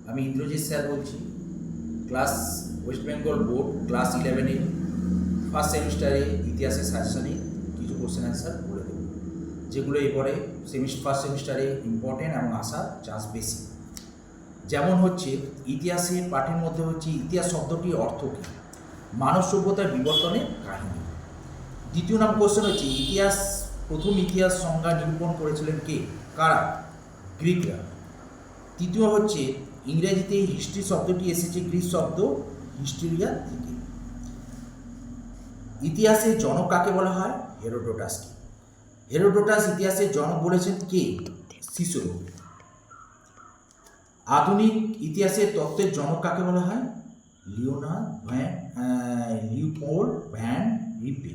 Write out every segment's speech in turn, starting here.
আমি ইন্দ্রজিৎ স্যার বলছি। Class West Bengal board class 11-এ ফার্স্ট সেমিস্টারে ইতিহাসের সাজেশনে কিছু কোশ্চেন অ্যান্সার করে দেবো, যেগুলো এবারে ফার্স্ট সেমিস্টারে ইম্পর্টেন্ট এবং আসার চান্স বেশি। যেমন হচ্ছে ইতিহাসের পাঠের মধ্যে হচ্ছে ইতিহাস শব্দটির অর্থ কী, মানব সভ্যতার বিবর্তনের কাহিনী। দ্বিতীয় নাম কোশ্চেন হচ্ছে প্রথম ইতিহাস সংজ্ঞা নিরূপণ করেছিলেন কে, কারা, গ্রিকরা। তৃতীয় হচ্ছে ইংরেজিতে হিস্ট্রি শব্দটি এসেছে গ্রিক শব্দ হিস্টোরিয়া থেকে। ইতিহাসের জনক কাকে বলা হয়, হেরোডোটাসকে। হেরোডোটাস ইতিহাসের জনক বলেছেন কে, সিসেরো। আধুনিক ইতিহাসের তত্ত্বের জনক কাকে বলা হয়, লিওপোল্ড ভ্যান রিপে।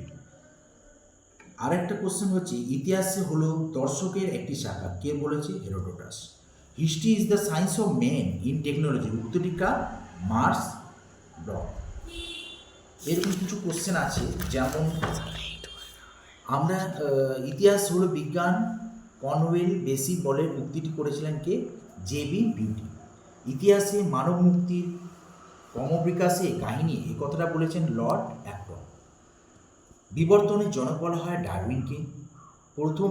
আরেকটা কোশ্চেন হচ্ছে ইতিহাসে হলো দর্শকের একটি শাখা, কে বলেছে, Herodotus. History is the science of men in technology, উত্তরিকা মার্স ব্লক। এরকম কিছু কোশ্চেন আছে, যেমন আমরা ইতিহাস হলো বিজ্ঞান, কর্নওয়েল বেসি বলের উক্তিটি করেছিলেন কে, জে.বি. বিউটি। ইতিহাসে মানব মুক্তির ক্রমবিকাশে কাহিনী, এ কথাটা বলেছেন লর্ড অ্যাক্টন। বিবর্তনের জনক বলা হয় ডারউইনকে। প্রথম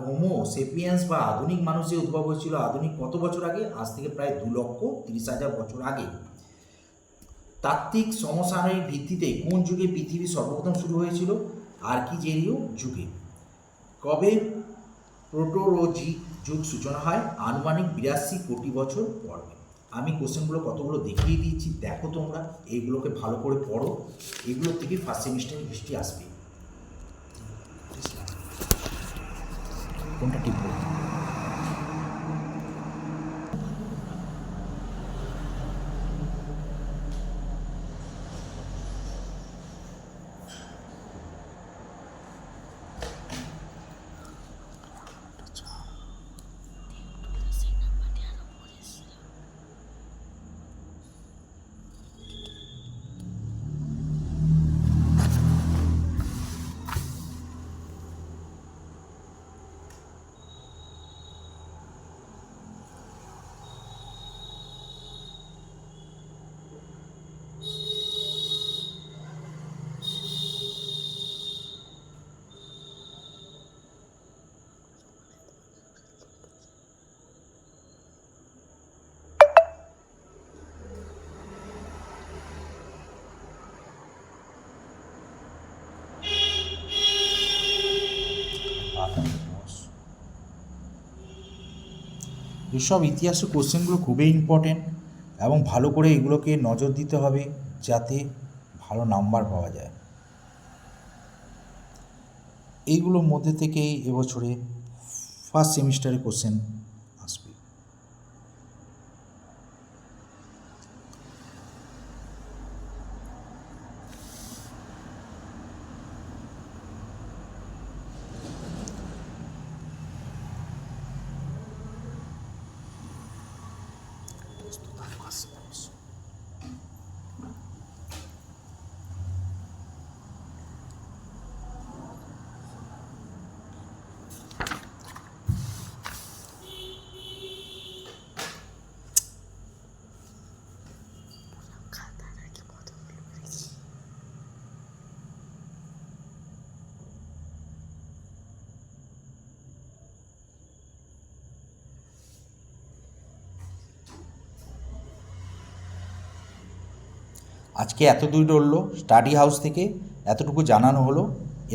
হোমো সেপিয়েন্স বা আধুনিক মানুষের উদ্ভব হয়েছিল আধুনিক কত বছর আগে, আজ থেকে প্রায় 2,30,000 বছর আগে। তাত্ত্বিক সমসাময়িক ভিত্তিতে কোন যুগে পৃথিবী সর্বপ্রথম শুরু হয়েছিল, আর্কিজেরীয় যুগে। কবে প্রোটোরোজিক যুগ সূচনা হয়, আনুমানিক 82 কোটি বছর পরে। আমি কোশ্চেনগুলো কতগুলো দেখিয়ে দিয়েছি, দেখো তোমরা এইগুলোকে ভালো করে পড়ো, এগুলোর থেকে ফার্স্ট সেমিস্টারের হিস্ট্রি আসবে। কোনটা ঠিক বলবো? এসব ইতিহাসের কোশ্চেনগুলো খুবই ইম্পর্টেন্ট এবং ভালো করে এগুলোকে নজর দিতে হবে যাতে ভালো নাম্বার পাওয়া যায়। এইগুলোর মধ্যে থেকেই এবছরে ফার্স্ট সেমিস্টারে কোশ্চেন আসবে। আজকে এত দূর হলো, স্টাডি হাউস থেকে এতটুকু জানানো হলো।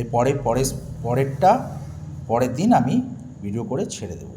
এরপরে পরের দিন আমি ভিডিও করে ছেড়ে দেবো।